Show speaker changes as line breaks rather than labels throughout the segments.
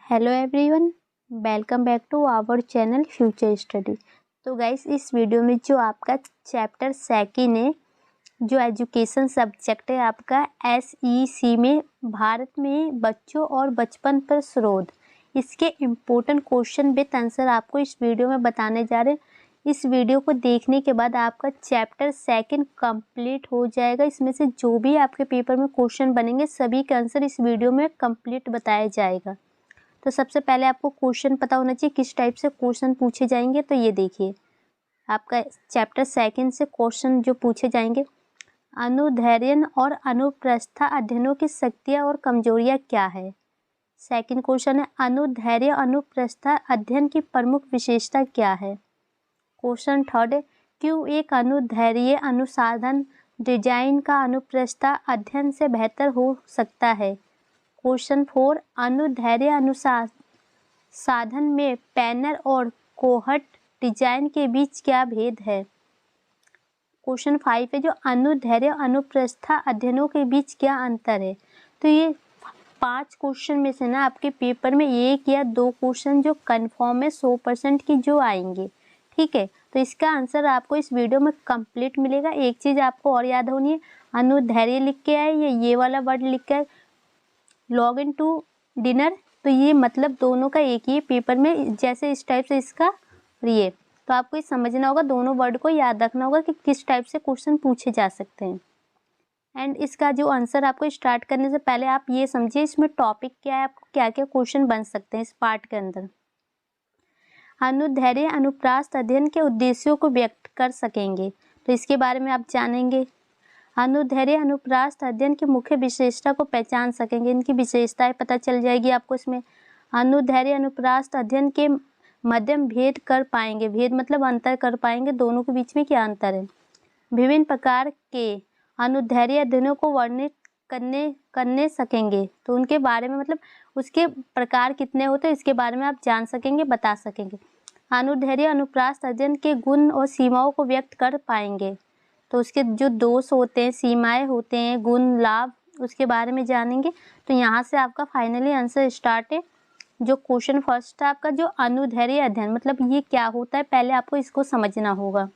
Hello everyone, welcome back to our channel future study. तो guys, इस video में जो आपका चैप्टर सेकंड है, जो एजुकेशन सब्जेक्ट है आपका SEC में, भारत में बच्चों और बचपन पर शोध, इसके इम्पोर्टेंट क्वेश्चन विद आंसर आपको इस वीडियो में बताने जा रहे हैं। इस वीडियो को देखने के बाद आपका चैप्टर सेकंड कंप्लीट हो जाएगा। इसमें से जो भी आपके पेपर में क्वेश्चन बनेंगे सभी का आंसर इस वीडियो में कंप्लीट बताया जाएगा। तो सबसे पहले आपको क्वेश्चन पता होना चाहिए किस टाइप से क्वेश्चन पूछे जाएंगे। तो ये देखिए, आपका चैप्टर सेकंड से क्वेश्चन जो पूछे जाएंगे, अनुदैर्ध्य और अनुप्रस्थ अध्ययनों की शक्तियाँ और कमजोरियाँ क्या है। सेकंड क्वेश्चन है, अनुदैर्ध्य अनुप्रस्थ अध्ययन की प्रमुख विशेषता क्या है। क्वेश्चन थर्ड है, क्यों एक अनुदैर्ध्य अनुसाधन डिजाइन का अनुप्रस्थ अध्ययन से बेहतर हो सकता है। क्वेश्चन 4, अनुदैर्ध्य अनुसाधन में पैनल और कोहट डिजाइन के बीच क्या भेद है। क्वेश्चन 5 है, जो अनुदैर्ध्य अनुप्रस्थ अध्ययनों के बीच क्या अंतर है। तो ये 5 क्वेश्चन में से ना आपके पेपर में 1 या 2 क्वेश्चन जो कंफर्म है 100% की जो आएंगे, ठीक है। तो इसका आंसर आपको इस वीडियो में कंप्लीट मिलेगा। एक चीज़ आपको और याद होनी है, अनुदैर्ध्य लिख के आए या ये वाला वर्ड लिख के आए लॉग इन टू डिनर, तो ये मतलब दोनों का एक ही पेपर में, जैसे इस टाइप से इसका ये, तो आपको ये समझना होगा, दोनों वर्ड को याद रखना होगा कि किस टाइप से क्वेश्चन पूछे जा सकते हैं। एंड इसका जो आंसर आपको स्टार्ट करने से पहले आप ये समझिए इसमें टॉपिक क्या है, आपको क्या क्या क्वेश्चन बन सकते हैं इस पार्ट के अंदर। अनुदैर्ध्य अनुप्रास्थ अध्ययन के उद्देश्यों को व्यक्त कर सकेंगे, तो इसके बारे में आप जानेंगे। अनुदैर्ध्य अनुप्रास्थ अध्ययन की मुख्य विशेषता को पहचान सकेंगे, इनकी विशेषताएं पता चल जाएगी आपको इसमें। अनुदैर्ध्य अनुप्रास्थ अध्ययन के मध्यम भेद कर पाएंगे, भेद मतलब अंतर कर पाएंगे, दोनों के बीच में क्या अंतर है। विभिन्न प्रकार के अनुदैर्ध्य अध्ययनों को वर्णित करने सकेंगे, तो उनके बारे में मतलब उसके प्रकार कितने होते हैं इसके बारे में आप जान सकेंगे, बता सकेंगे। अनुदैर्ध्य अनुप्रास्थ अध्ययन के गुण और सीमाओं को व्यक्त कर पाएंगे, तो उसके जो दोष होते हैं, सीमाएं होते हैं, गुण, लाभ, उसके बारे में जानेंगे। तो यहाँ से आपका फाइनली आंसर स्टार्ट है। जो क्वेश्चन फर्स्ट है आपका, जो अनुदैर्ध्य अध्ययन मतलब ये क्या होता है, पहले आपको इसको समझना होगा।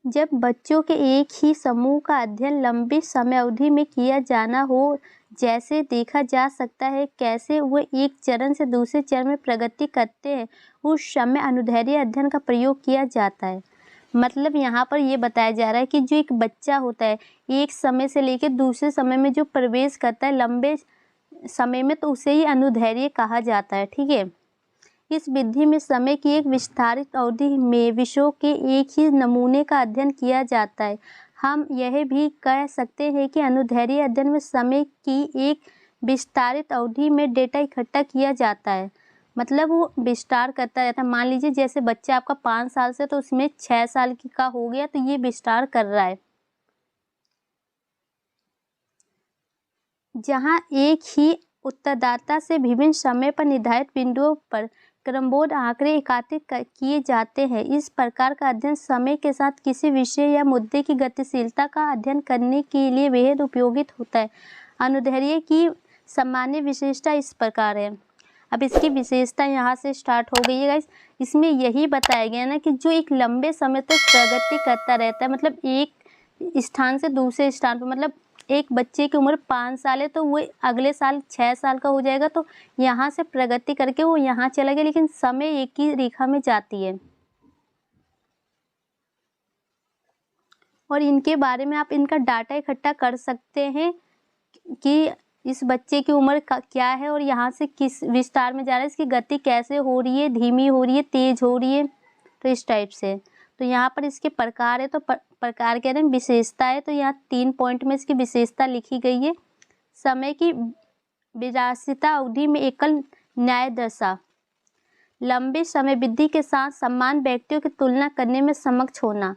जब बच्चों के एक ही समूह का अध्ययन लंबी समय अवधि में किया जाना हो, जैसे देखा जा सकता है कैसे वे एक चरण से दूसरे चरण में प्रगति करते हैं, उस समय अनुदैर्ध्य अध्ययन का प्रयोग किया जाता है। मतलब यहाँ पर ये बताया जा रहा है कि जो एक बच्चा होता है एक समय से लेकर दूसरे समय में जो प्रवेश करता है लंबे समय में, तो उसे ही अनुदैर्ध्य कहा जाता है, ठीक है। इस विधि में समय की एक विस्तारित अवधि में विषयों के एक ही नमूने का अध्ययन किया जाता है। हम यह भी कह सकते हैं कि अनुदैर्ध्य अध्ययन में समय की एक विस्तारित अवधि में डेटा इकट्ठा किया जाता है, मतलब वो विस्तार करता रहता है। मान लीजिए जैसे बच्चा आपका 5 साल से, तो उसमें 6 साल की का हो गया, तो ये विस्तार कर रहा है। जहाँ एक ही उत्तरदाता से विभिन्न समय पर निर्धारित बिंदुओं पर क्रमबद्ध आंकड़े एकत्रित किए जाते हैं। इस प्रकार का अध्ययन समय के साथ किसी विषय या मुद्दे की गतिशीलता का अध्ययन करने के लिए बेहद उपयोगित होता है। अनुदैर्ध्य की सामान्य विशेषता इस प्रकार है। अब इसकी विशेषता यहाँ से स्टार्ट हो गई है गाइस। इसमें यही बताया गया ना कि जो एक लंबे समय तक प्रगति करता रहता है, मतलब एक स्थान से दूसरे स्थान पर, मतलब एक बच्चे की उम्र 5 साल है तो वो अगले साल 6 साल का हो जाएगा, तो यहाँ से प्रगति करके वो यहाँ चला गया, लेकिन समय एक ही रेखा में जाती है। और इनके बारे में आप इनका डाटा इकट्ठा कर सकते हैं कि इस बच्चे की उम्र क्या है और यहाँ से किस विस्तार में जा रहा है, इसकी गति कैसे हो रही है, धीमी हो रही है, तेज हो रही है, तो इस टाइप से। तो यहाँ पर इसके प्रकार है, तो प्रकार कह रहे हैं विशेषता है, तो यहाँ 3 पॉइंट में इसकी विशेषता लिखी गई है। समय की विरासिता अवधि में एकल न्याय दशा, लंबे समय वृद्धि के साथ समान व्यक्तियों की तुलना करने में सक्षम होना,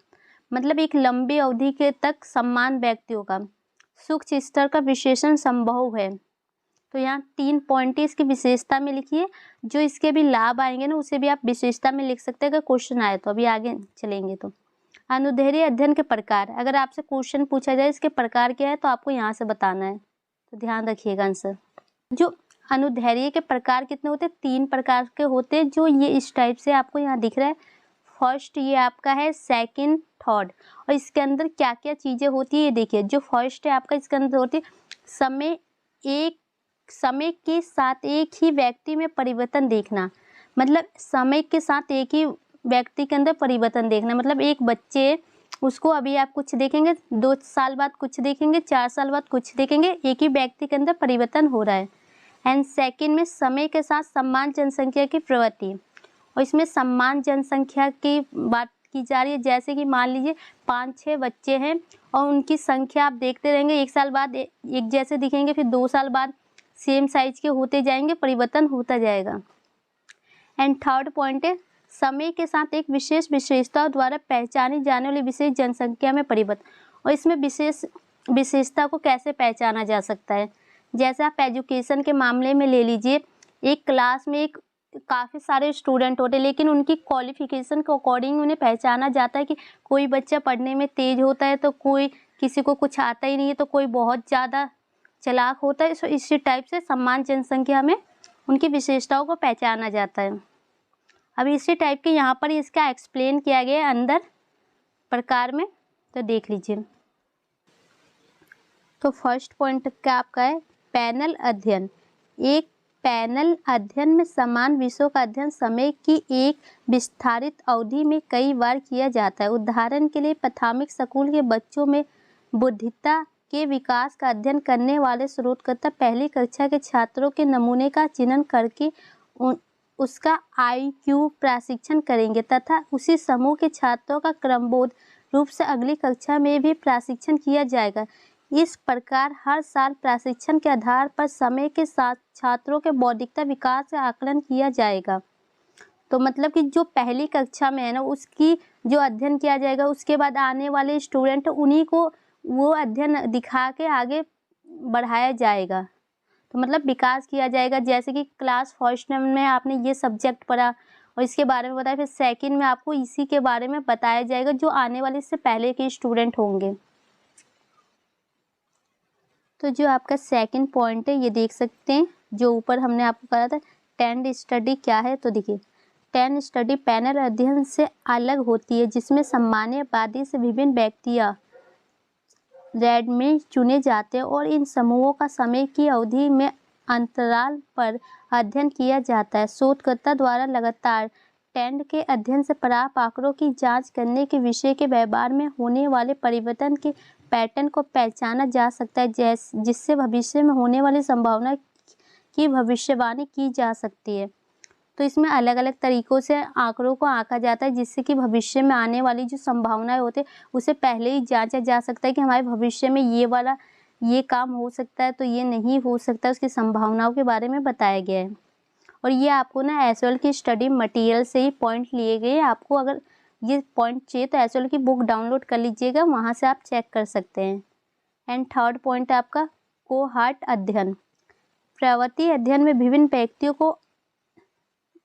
मतलब एक लंबी अवधि के तक समान व्यक्तियों का सूक्ष्म स्तर का विश्लेषण संभव है। तो यहाँ 3 पॉइंट इसकी विशेषता में लिखिए। जो इसके भी लाभ आएंगे ना उसे भी आप विशेषता में लिख सकते हैं अगर क्वेश्चन आए तो। अभी आगे चलेंगे तो अनुदैर्ध्य अध्ययन के प्रकार, अगर आपसे क्वेश्चन पूछा जाए इसके प्रकार क्या है तो आपको यहाँ से बताना है। तो ध्यान रखिएगा आंसर। जो अनुदैर्ध्य के प्रकार कितने होते हैं? 3 प्रकार के होते हैं, जो ये इस टाइप से आपको यहाँ दिख रहा है। फर्स्ट ये आपका है, सेकंड, थर्ड। और इसके अंदर क्या क्या चीज़ें होती है ये देखिए। जो फर्स्ट है आपका, इसके अंदर होती है समय के साथ एक ही व्यक्ति में परिवर्तन देखना। मतलब समय के साथ एक ही व्यक्ति के अंदर परिवर्तन देखना, मतलब एक बच्चे, उसको अभी आप कुछ देखेंगे, 2 साल बाद कुछ देखेंगे, 4 साल बाद कुछ देखेंगे, एक ही व्यक्ति के अंदर परिवर्तन हो रहा है। एंड सेकंड में समय के साथ समान जनसंख्या की प्रवृत्ति। और इसमें समान जनसंख्या की बात की जा रही है। जैसे कि मान लीजिए 5-6 बच्चे हैं और उनकी संख्या आप देखते रहेंगे, 1 साल बाद एक जैसे दिखेंगे, फिर 2 साल बाद सेम साइज के होते जाएंगे, परिवर्तन होता जाएगा। एंड थर्ड पॉइंट है, समय के साथ एक विशेष विशेषता द्वारा पहचानी जाने वाली विशेष जनसंख्या में परिवर्तन। और इसमें विशेषता को कैसे पहचाना जा सकता है? जैसे आप एजुकेशन के मामले में ले लीजिए, एक क्लास में काफ़ी सारे स्टूडेंट होते हैं, लेकिन उनकी क्वालिफिकेशन के अकॉर्डिंग उन्हें पहचाना जाता है कि कोई बच्चा पढ़ने में तेज होता है तो कोई, किसी को कुछ आता ही नहीं है तो कोई बहुत ज़्यादा चालाक होता है। सो इसी टाइप से समान जनसंख्या में उनकी विशेषताओं को पहचाना जाता है। अभी इसी टाइप के यहाँ पर इसका एक्सप्लेन किया गया है अंदर प्रकार में, तो देख लीजिए। तो फर्स्ट पॉइंट क्या आपका है, पैनल अध्ययन। एक पैनल अध्ययन में समान विषयों का अध्ययन समय की एक विस्तारित अवधि में कई बार किया जाता है। उदाहरण के लिए प्राथमिक स्कूल के बच्चों में बुद्धिमत्ता के विकास का अध्ययन करने वाले शोधकर्ता पहली कक्षा के छात्रों के नमूने का चयन करके उसका IQ प्रशिक्षण करेंगे तथा उसी समूह के छात्रों का क्रमबद्ध रूप से अगली कक्षा में भी प्रशिक्षण किया जाएगा। इस प्रकार हर साल प्रशिक्षण के आधार पर समय के साथ छात्रों के बौद्धिकता विकास का आकलन किया जाएगा। तो मतलब कि जो पहली कक्षा में है ना, उसकी जो अध्ययन किया जाएगा, उसके बाद आने वाले स्टूडेंट उन्हीं को वो अध्ययन दिखा के आगे बढ़ाया जाएगा। तो मतलब विकास किया जाएगा। जैसे कि क्लास फर्स्ट में आपने ये सब्जेक्ट पढ़ा और इसके बारे में बताया, फिर सेकंड में आपको इसी के बारे में बताया जाएगा जो आने वाले इससे पहले के स्टूडेंट होंगे। तो जो आपका सेकंड पॉइंट है ये देख सकते हैं, जो ऊपर हमने आपको कहा था टेंड स्टडी क्या है। तो देखिए, टेंड स्टडी पैनल अध्ययन से अलग होती है जिसमें सामान्यवादी से विभिन्न व्यक्तियाँ रैंड में चुने जाते हैं और इन समूहों का समय की अवधि में अंतराल पर अध्ययन किया जाता है। शोधकर्ता द्वारा लगातार टेंड के अध्ययन से प्राप्त आंकड़ों की जांच करने के विषय के व्यवहार में होने वाले परिवर्तन के पैटर्न को पहचाना जा सकता है, जिससे भविष्य में होने वाली संभावना की भविष्यवाणी की जा सकती है। तो इसमें अलग अलग तरीक़ों से आंकड़ों को आंका जाता है, जिससे कि भविष्य में आने वाली जो संभावनाएं होती है उसे पहले ही जांचा जा सकता है कि हमारे भविष्य में ये काम हो सकता है, तो ये नहीं हो सकता, उसकी संभावनाओं के बारे में बताया गया है। और ये आपको ना एसओएल की स्टडी मटेरियल से ही पॉइंट लिए गए हैं। आपको अगर ये पॉइंट चाहिए तो एसओएल की बुक डाउनलोड कर लीजिएगा, वहाँ से आप चेक कर सकते हैं। एंड थर्ड पॉइंट आपका कोहॉर्ट अध्ययन। प्रवृत्ति अध्ययन में विभिन्न व्यक्तियों को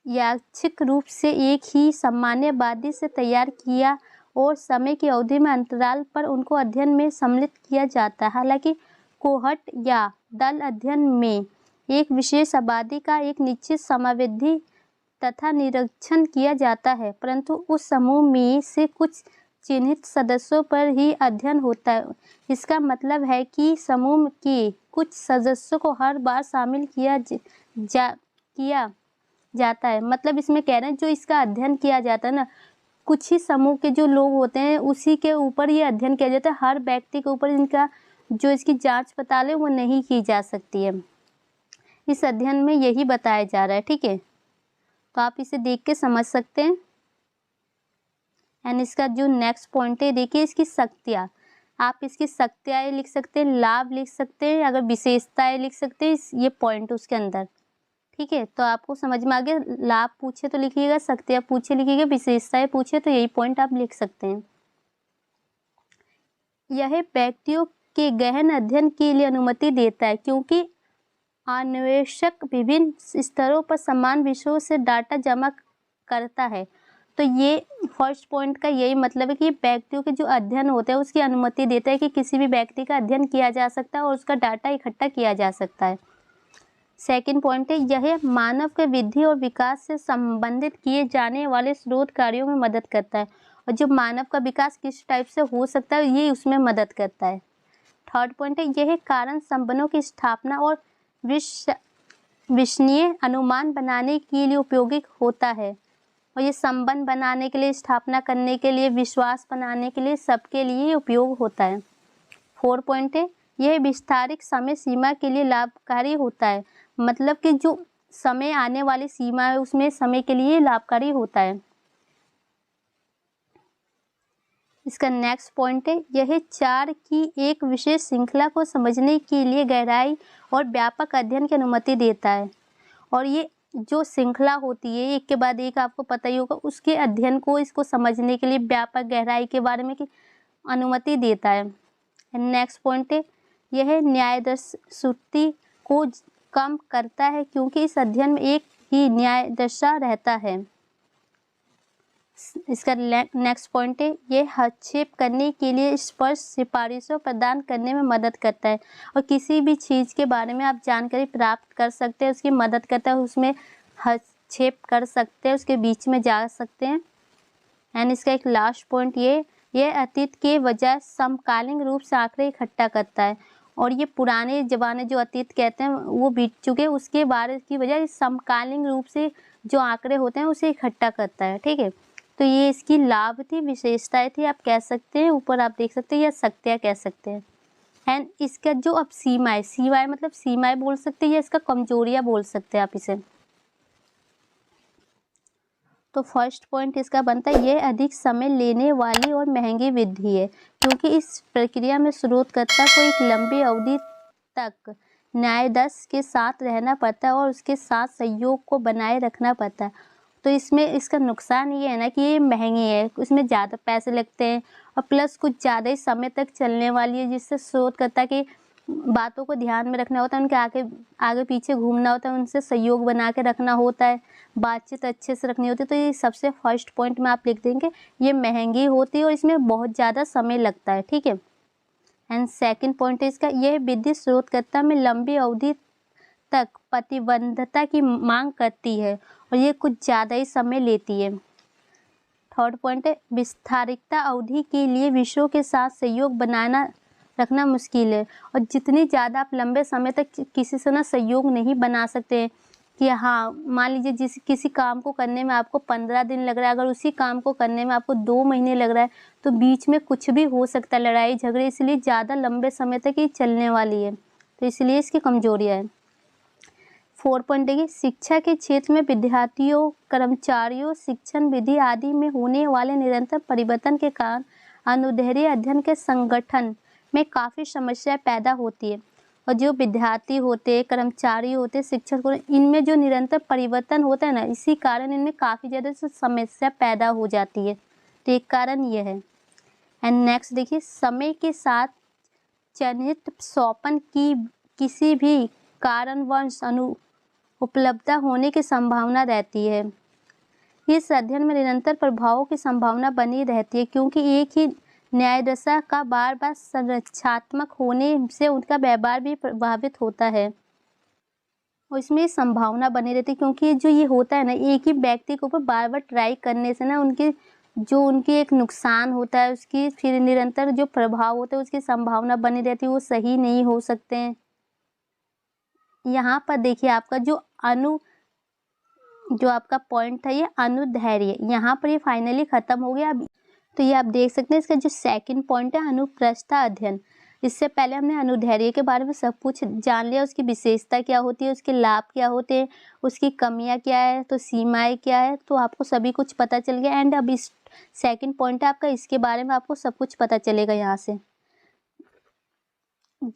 यादृच्छिक रूप से एक ही सामान्यवादी से तैयार किया और समय की अवधि में अंतराल पर उनको अध्ययन में सम्मिलित किया जाता है। हालांकि कोहॉर्ट या दल अध्ययन में एक विशेष आबादी का एक निश्चित समावेशी तथा निरीक्षण किया जाता है, परंतु उस समूह में से कुछ चिन्हित सदस्यों पर ही अध्ययन होता है। इसका मतलब है कि समूह के कुछ सदस्यों को हर बार शामिल किया जाता है। मतलब इसमें कह रहे हैं जो इसका अध्ययन किया जाता है ना, कुछ ही समूह के जो लोग होते हैं उसी के ऊपर ये अध्ययन किया जाता है। हर व्यक्ति के ऊपर इनका जो इसकी जांच पड़ताल है वो नहीं की जा सकती है। इस अध्ययन में यही बताया जा रहा है, ठीक है। तो आप इसे देख के समझ सकते हैं। एंड इसका जो नेक्स्ट पॉइंट है, देखिए इसकी शक्तियाँ। आप इसकी शक्तियाँ लिख सकते हैं, लाभ लिख सकते हैं, अगर विशेषताएं लिख सकते हैं ये पॉइंट उसके अंदर, ठीक है। तो आपको समझ में आ गया। लाभ पूछे तो लिखिएगा, शक्तियाँ पूछे लिखिएगा, विशेषताएं पूछे तो यही पॉइंट आप लिख सकते हैं। यह व्यक्तियों के गहन अध्ययन के लिए अनुमति देता है, क्योंकि अन्वेषक विभिन्न स्तरों पर समान विषयों से डाटा जमा करता है, तो ये फर्स्ट पॉइंट का यही मतलब है कि व्यक्तियों के जो अध्ययन होते हैं उसकी अनुमति देता है कि किसी भी व्यक्ति का अध्ययन किया जा सकता है और उसका डाटा इकट्ठा किया जा सकता है। सेकंड पॉइंट है यह मानव के वृद्धि और विकास से संबंधित किए जाने वाले शोध कार्यों में मदद करता है, और जो मानव का विकास किस टाइप से हो सकता है ये उसमें मदद करता है। थर्ड पॉइंट है यह कारण संबंधों की स्थापना और विश्वसनीय अनुमान बनाने के लिए उपयोगी होता है, और ये संबंध बनाने के लिए, स्थापना करने के लिए, विश्वास बनाने के लिए, सबके लिए उपयोग होता है। 4 पॉइंट है यह विस्तारित समय सीमा के लिए लाभकारी होता है, मतलब कि जो समय आने वाली सीमा है उसमें समय के लिए लाभकारी होता है। इसका नेक्स्ट पॉइंट है यह 4 की एक विशेष श्रृंखला को समझने के लिए गहराई और व्यापक अध्ययन की अनुमति देता है, और ये जो श्रृंखला होती है एक के बाद एक आपको पता ही होगा, उसके अध्ययन को, इसको समझने के लिए व्यापक गहराई के बारे में की अनुमति देता है। नेक्स्ट पॉइंट है यह न्यायदर्शी को कम करता है क्योंकि इस अध्ययन में एक ही न्यायदर्शा रहता है। इसका नेक्स्ट पॉइंट है यह हस्तक्षेप करने के लिए स्पष्ट सिफारिशों प्रदान करने में मदद करता है, और किसी भी चीज़ के बारे में आप जानकारी प्राप्त कर सकते हैं, उसकी मदद करता है, उसमें हस्तक्षेप कर सकते हैं, उसके बीच में जा सकते हैं। एंड इसका एक लास्ट पॉइंट यह अतीत के बजाय समकालीन रूप से आंकड़े इकट्ठा करता है, और ये पुराने ज़माने जो अतीत कहते हैं वो बीत चुके, उसके बारे की बजाय समकालीन रूप से जो आंकड़े होते हैं उसे इकट्ठा करता है। ठीक है, तो ये इसकी लाभ थी, विशेषताएं थी, आप कह सकते हैं, ऊपर आप देख सकते हैं, या शक्तियाँ कह सकते हैं। एंड इसका जो अब सीमाएं मतलब सीमाएं बोल सकते हैं, या इसका कमजोरियाँ बोल सकते हैं आप इसे। तो फर्स्ट पॉइंट इसका बनता है यह अधिक समय लेने वाली और महंगी विधि है, क्योंकि इस प्रक्रिया में शोधकर्ता को एक लंबी अवधि तक न्यायाधीश के साथ रहना पड़ता है और उसके साथ सहयोग को बनाए रखना पड़ता है। तो इसमें इसका नुकसान ये है ना कि ये महंगी है, उसमें ज़्यादा पैसे लगते हैं, और प्लस कुछ ज़्यादा ही समय तक चलने वाली है, जिससे शोधकर्ता की बातों को ध्यान में रखना होता है, उनके आगे पीछे घूमना होता है, उनसे सहयोग बना के रखना होता है, बातचीत अच्छे से रखनी होती है। तो ये सबसे फर्स्ट पॉइंट में आप लिख देंगे ये महंगी होती है और इसमें बहुत ज़्यादा समय लगता है। ठीक है, एंड सेकंड पॉइंट है इसका यह विधि शोधकर्ता में लंबी अवधि तक प्रतिबद्धता की मांग करती है, और ये कुछ ज़्यादा ही समय लेती है। थर्ड पॉइंट है विस्तारितता अवधि के लिए विषयों के साथ सहयोग बनाना रखना मुश्किल है, और जितनी ज़्यादा आप लंबे समय तक किसी से ना सहयोग नहीं बना सकते हैं कि हाँ मान लीजिए किसी काम को करने में आपको 15 दिन लग रहा है, अगर उसी काम को करने में आपको 2 महीने लग रहा है तो बीच में कुछ भी हो सकता है, लड़ाई झगड़े, इसलिए ज़्यादा लंबे समय तक ये चलने वाली है, तो इसलिए इसकी कमजोरियाँ है। 4 पॉइंट देखिए शिक्षा के क्षेत्र में विद्यार्थियों, कर्मचारियों, शिक्षण विधि आदि में होने वाले निरंतर परिवर्तन के कारण अनुदैर्ध्य अध्ययन के संगठन में काफ़ी समस्या पैदा होती है, और जो विद्यार्थी होते, कर्मचारी होते, शिक्षक होते, इनमें जो निरंतर परिवर्तन होता है ना, इसी कारण इनमें काफ़ी ज़्यादा समस्या पैदा हो जाती है। तो एक कारण ये है। एंड नेक्स्ट देखिए समय के साथ चिन्हित सौंपन की किसी भी कारणवश उपलब्धता होने की संभावना रहती है। इस अध्ययन में निरंतर प्रभावों की संभावना बनी रहती है, क्योंकि एक ही न्यायदशा का बार बार संरचनात्मक होने से उनका व्यवहार भी प्रभावित होता है, और इसमें संभावना बनी रहती है, क्योंकि जो ये होता है ना एक ही व्यक्ति के ऊपर बार बार ट्राई करने से ना उनकी एक नुकसान होता है, उसकी फिर निरंतर जो प्रभाव होता है उसकी संभावना बनी रहती है, वो सही नहीं हो सकते हैं। यहाँ पर देखिए आपका जो आपका पॉइंट था ये अनुदैर्ध्य, यहाँ पर ये फाइनली खत्म हो गया। तो ये आप देख सकते हैं इसका जो सेकंड पॉइंट है अनुप्रस्था अध्ययन। इससे पहले हमने अनुदैर्ध्य के बारे में सब कुछ जान लिया, उसकी विशेषता क्या होती है, उसके लाभ क्या होते हैं, उसकी कमियां क्या है, तो सीमाएं क्या है, तो आपको सभी कुछ पता चल गया। एंड अब इस सेकंड पॉइंट है आपका, इसके बारे में आपको सब कुछ पता चलेगा यहाँ से।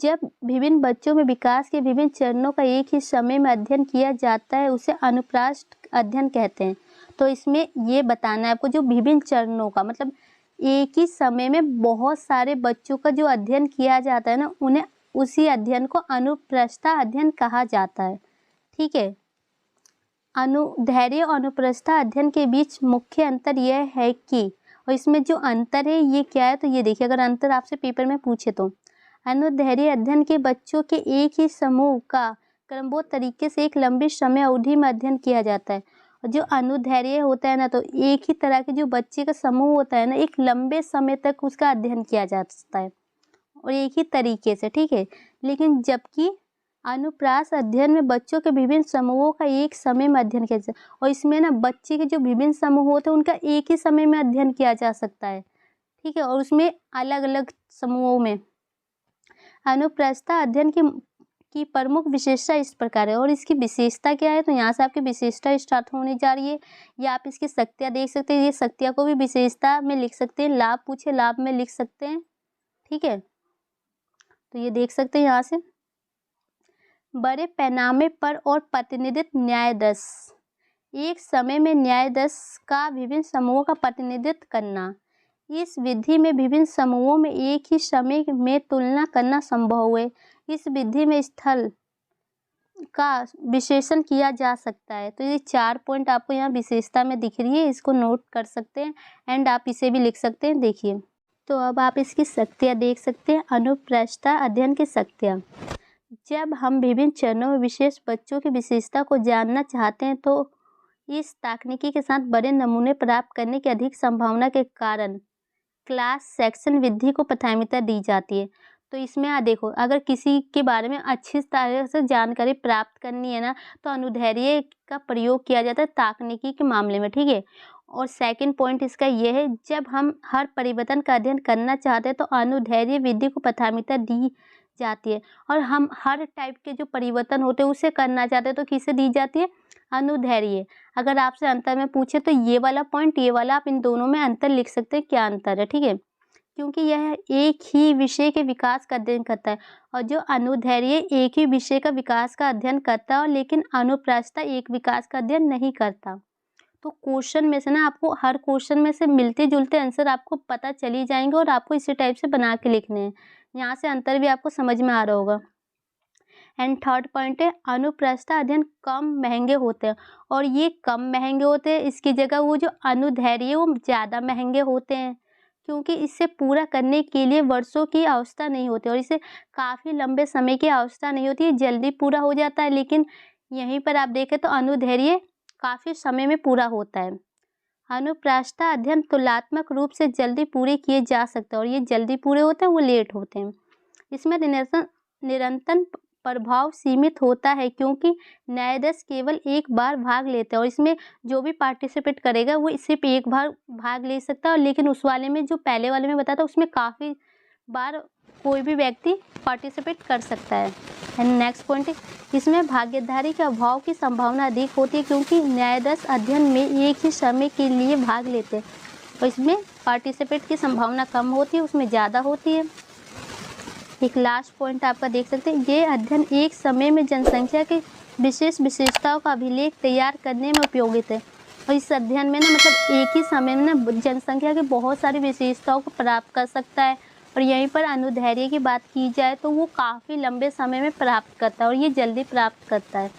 जब विभिन्न बच्चों में विकास के विभिन्न चरणों का एक ही समय में अध्ययन किया जाता है उसे अनुप्रस्थ अध्ययन कहते हैं। तो इसमें ये बताना है आपको जो विभिन्न चरणों का मतलब एक ही समय में बहुत सारे बच्चों का जो अध्ययन किया जाता है ना, उन्हें उसी अध्ययन को अनुप्रस्थ अध्ययन कहा जाता है। ठीक है, अनुदैर्ध्य और अनुप्रस्थ अध्ययन के बीच मुख्य अंतर यह है कि, और इसमें जो अंतर है ये क्या है, तो ये देखिए, अगर अंतर आपसे पेपर में पूछे तो अनुदैर्ध्य अध्ययन के बच्चों के एक ही समूह का क्रमबद्ध तरीके से एक लंबी समय अवधि में अध्ययन किया जाता है। और जो अनुदैर्ध्य होता है ना, तो एक ही तरह के जो बच्चे का समूह होता है ना, एक लंबे समय तक उसका अध्ययन किया जा सकता है और एक ही तरीके से, ठीक है। लेकिन जबकि अनुप्रास अध्ययन में बच्चों के विभिन्न समूहों का एक समय में अध्ययन किया जाता है, और इसमें ना बच्चे के जो विभिन्न समूह होते हैं उनका एक ही समय में अध्ययन किया जा सकता है, ठीक है, और उसमें अलग अलग समूहों में। अनुप्रस्थ अध्ययन की प्रमुख विशेषता इस प्रकार है, और इसकी विशेषता क्या है, तो यहाँ से आपकी विशेषता स्टार्ट होने जा रही है। या आप इसकी शक्तियाँ देख सकते हैं, ये शक्तियाँ को भी विशेषता में लिख सकते हैं, लाभ पूछे लाभ में लिख सकते हैं, ठीक है। तो ये देख सकते हैं यहाँ से, बड़े पैमाने पर और प्रतिनिधित्व न्यायाधीश, एक समय में न्यायाधीश का विभिन्न समूहों का प्रतिनिधित्व करना। इस विधि में विभिन्न समूहों में एक ही समय में तुलना करना संभव है। इस विधि में स्थल का विश्लेषण किया जा सकता है। तो ये 4 पॉइंट आपको यहाँ विशेषता में दिख रही है, इसको नोट कर सकते हैं एंड आप इसे भी लिख सकते हैं। देखिए, तो अब आप इसकी शक्तियाँ देख सकते हैं। अनुप्रस्थ अध्ययन की शक्तियाँ, जब हम विभिन्न चरणों में विशेष बच्चों की विशेषता को जानना चाहते हैं तो इस तकनीकी के साथ बड़े नमूने प्राप्त करने की अधिक संभावना के कारण क्लास सेक्शन विधि को प्राथमिकता दी जाती है। तो इसमें देखो, अगर किसी के बारे में अच्छी तरह से जानकारी प्राप्त करनी है ना, तो अनुदैर्ध्य का प्रयोग किया जाता है तकनीकी के मामले में, ठीक है। और सेकंड पॉइंट इसका यह है, जब हम हर परिवर्तन का अध्ययन करना चाहते हैं तो अनुदैर्ध्य विधि को प्राथमिकता दी जाती है। और हम हर टाइप के जो परिवर्तन होते हैं उसे करना चाहते हैं तो किसे दी जाती है, अनुदैर्ध्य। अगर आपसे अंतर में पूछे तो ये वाला पॉइंट, ये वाला, आप इन दोनों में अंतर लिख सकते हैं, क्या अंतर है, ठीक है, क्योंकि यह एक ही विषय के विकास का अध्ययन करता है। और जो अनुदैर्ध्य एक ही विषय का विकास का अध्ययन करता है, और लेकिन अनुप्रस्थ एक विकास का अध्ययन नहीं करता। तो क्वेश्चन में से ना आपको हर क्वेश्चन में से मिलते जुलते आंसर आपको पता चली जाएंगे और आपको इसी टाइप से बना के लिखने हैं। यहाँ से अंतर भी आपको समझ में आ रहा होगा। एंड थर्ड पॉइंट है, अनुप्रस्थ अध्ययन कम महंगे होते हैं, और ये कम महंगे होते हैं, इसकी जगह वो जो अनुदैर्ध्य वो ज़्यादा महंगे होते हैं, क्योंकि इसे पूरा करने के लिए वर्षों की आवश्यकता नहीं होती और इसे काफ़ी लंबे समय की आवश्यकता नहीं होती है, जल्दी पूरा हो जाता है। लेकिन यहीं पर आप देखें तो अनुदैर्ध्य काफ़ी समय में पूरा होता है। अनुप्रस्थ अध्ययन तुलनात्मक रूप से जल्दी पूरे किए जा सकते हैं, और ये जल्दी पूरे होते हैं, वो लेट होते हैं। इसमें निरंतर प्रभाव सीमित होता है, क्योंकि न्यायाधीश केवल एक बार भाग लेते हैं, और इसमें जो भी पार्टिसिपेट करेगा वो सिर्फ एक बार भाग ले सकता है। और लेकिन उस वाले में, जो पहले वाले में बताया था, उसमें काफ़ी बार कोई भी व्यक्ति पार्टिसिपेट कर सकता है। एंड नेक्स्ट पॉइंट है, इसमें भागीदारी के अभाव की संभावना अधिक होती है, क्योंकि न्यायाधीश अध्ययन में एक ही समय के लिए भाग लेते हैं, और इसमें पार्टिसिपेट की संभावना कम होती है, उसमें ज़्यादा होती है। एक लास्ट पॉइंट आपका देख सकते हैं, ये अध्ययन एक समय में जनसंख्या की विशेष विशेषताओं का अभिलेख तैयार करने में उपयोगित है। और इस अध्ययन में ना, मतलब एक ही समय में ना जनसंख्या की बहुत सारी विशेषताओं को प्राप्त कर सकता है। और यहीं पर अनुदैर्ध्य की बात की जाए तो वो काफ़ी लंबे समय में प्राप्त करता है, और ये जल्दी प्राप्त करता है।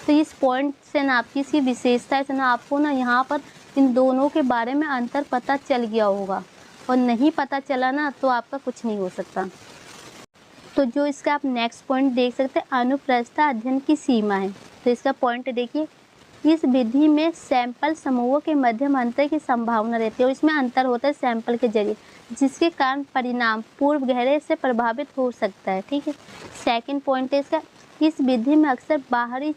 तो इस पॉइंट से ना आपकी इसकी विशेषता से ना आपको ना यहाँ पर इन दोनों के बारे में अंतर पता चल गया होगा, और नहीं पता चला ना तो आपका कुछ नहीं हो सकता। तो जो इसका आप नेक्स्ट पॉइंट देख सकते हैं, अनुप्रस्थ अध्ययन की सीमा है। तो इसका पॉइंट देखिए, इस विधि में सैंपल समूहों के मध्यम अंतर की संभावना रहती है, और इसमें अंतर होता है सैंपल के जरिए, जिसके कारण परिणाम पूर्व गहरे से प्रभावित हो सकता है, ठीक है। सेकंड पॉइंट है इसका, इस विधि में अक्सर बाहरी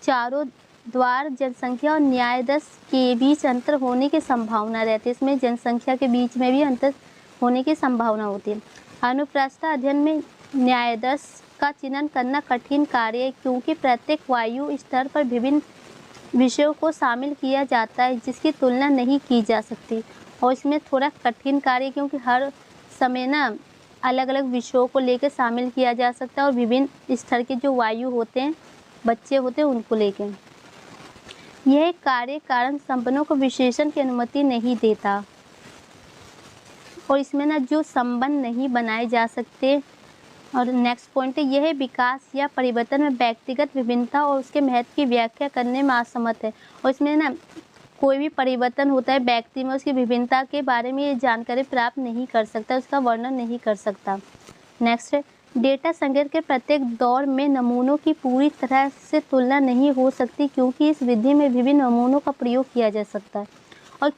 चारों द्वार जनसंख्या और न्यायाधीश के बीच अंतर होने की संभावना रहती है। इसमें जनसंख्या के बीच में भी अंतर होने की संभावना होती है। अनुप्रस्थ अध्ययन में न्यायाधीश का चयन करना कठिन कार्य है, क्योंकि प्रत्येक वायु स्तर पर विभिन्न विषयों को शामिल किया जाता है, जिसकी तुलना नहीं की जा सकती। और इसमें थोड़ा कठिन कार्य, क्योंकि हर समय ना अलग अलग विषयों को लेकर शामिल किया जा सकता है, और विभिन्न स्तर के जो वायु होते हैं, बच्चे होते हैं, उनको लेकर यह कार्य कारण संपन्नों को विशेषण की अनुमति नहीं देता, और इसमें ना जो संबंध नहीं बनाए जा सकते और नेक्स्ट पॉइंट है, यह विकास या परिवर्तन में व्यक्तिगत विभिन्नता और उसके महत्व की व्याख्या करने में असमर्थ है। और इसमें ना कोई भी परिवर्तन होता है व्यक्ति में, उसकी विभिन्नता के बारे में ये जानकारी प्राप्त नहीं कर सकता, उसका वर्णन नहीं कर सकता। नेक्स्ट है, डेटा संग्रह के प्रत्येक दौर में नमूनों की पूरी तरह से तुलना नहीं हो सकती, क्योंकि इस विधि में विभिन्न नमूनों का प्रयोग किया जा सकता है और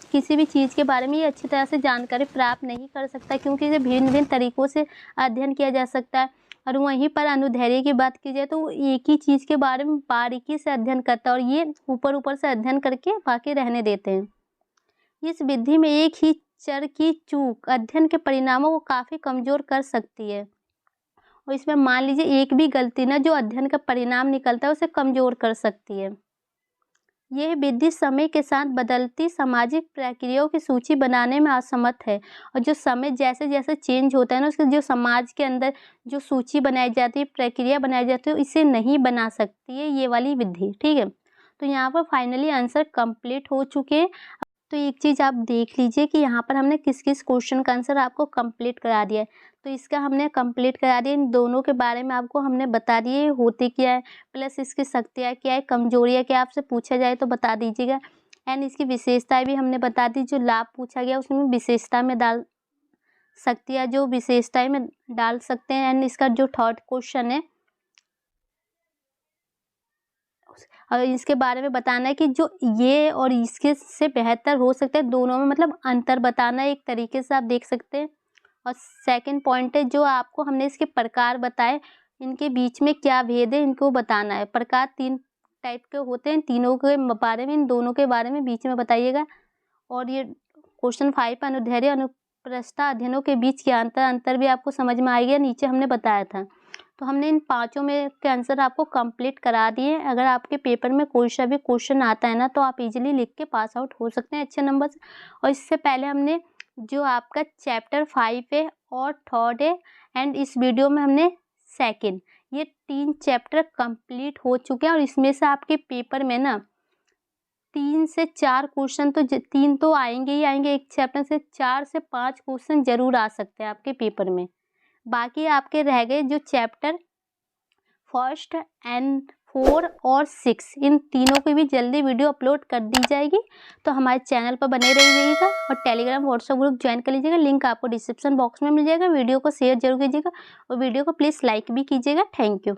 किसी भी चीज़ के बारे में ये अच्छी तरह से जानकारी प्राप्त नहीं कर सकता, क्योंकि इसे भिन्न भिन्न तरीक़ों से अध्ययन किया जा सकता है। और वहीं पर अनुदैर्ध्य की बात की जाए तो वो एक ही चीज़ के बारे में बारीकी से अध्ययन करता है और ये ऊपर से अध्ययन करके बाकी रहने देते हैं। इस विधि में एक ही चर की चूक अध्ययन के परिणामों को काफ़ी कमज़ोर कर सकती है। और इसमें मान लीजिए एक भी गलती ना जो अध्ययन का परिणाम निकलता है उसे कमज़ोर कर सकती है। यह विधि समय के साथ बदलती सामाजिक प्रक्रियाओं की सूची बनाने में असमर्थ है। और जो समय जैसे जैसे चेंज होता है ना, उसके जो समाज के अंदर जो सूची बनाई जाती है, प्रक्रिया बनाई जाती है, इसे नहीं बना सकती है ये वाली विधि। ठीक है, तो यहाँ पर फाइनली आंसर कंप्लीट हो चुके हैं। तो एक चीज़ आप देख लीजिए कि यहाँ पर हमने किस किस क्वेश्चन का आंसर आपको कंप्लीट करा दिया है। तो इसका हमने कंप्लीट करा दिया, इन दोनों के बारे में आपको हमने बता दिए होते क्या है, प्लस इसकी शक्तियाँ क्या है, कमजोरियाँ क्या, आपसे पूछा जाए तो बता दीजिएगा। एंड इसकी विशेषताएं भी हमने बता दी, जो लाभ पूछा गया उसमें विशेषता में डाल शक्तियाँ जो विशेषताएं में डाल सकते हैं। एंड इसका जो थर्ड क्वेश्चन है और इसके बारे में बताना है कि जो ये और इसके से बेहतर हो सकता है, दोनों में मतलब अंतर बताना है, एक तरीके से आप देख सकते हैं। और सेकंड पॉइंट है, जो आपको हमने इसके प्रकार बताए, इनके बीच में क्या भेद है इनको बताना है। प्रकार 3 टाइप के होते हैं, तीनों के बारे में, इन दोनों के बारे में बीच में बताइएगा। और ये क्वेश्चन 5 अनुदैर्ध्य अनुप्रस्थ अध्ययनों के बीच क्या अंतर भी आपको समझ में आएगा, नीचे हमने बताया था। तो हमने इन पांचों में के आंसर आपको कंप्लीट करा दिए। अगर आपके पेपर में कोई सा भी क्वेश्चन आता है ना, तो आप इजीली लिख के पास आउट हो सकते हैं अच्छे नंबर से। और इससे पहले हमने जो आपका चैप्टर 5 है और थर्ड है, एंड इस वीडियो में हमने सेकंड, ये 3 चैप्टर कंप्लीट हो चुके हैं। और इसमें से आपके पेपर में ना 3 से 4 क्वेश्चन तो 3 तो आएंगे ही आएंगे, एक चैप्टर से 4 से 5 क्वेश्चन जरूर आ सकते हैं आपके पेपर में। बाकी आपके रह गए जो चैप्टर 1 एंड 4 और 6, इन तीनों की भी जल्दी वीडियो अपलोड कर दी जाएगी। तो हमारे चैनल पर बने रहिएगा और टेलीग्राम व्हाट्सएप ग्रुप ज्वाइन कर लीजिएगा, लिंक आपको डिस्क्रिप्शन बॉक्स में मिल जाएगा। वीडियो को शेयर जरूर कीजिएगा और वीडियो को प्लीज़ लाइक भी कीजिएगा। Thank you.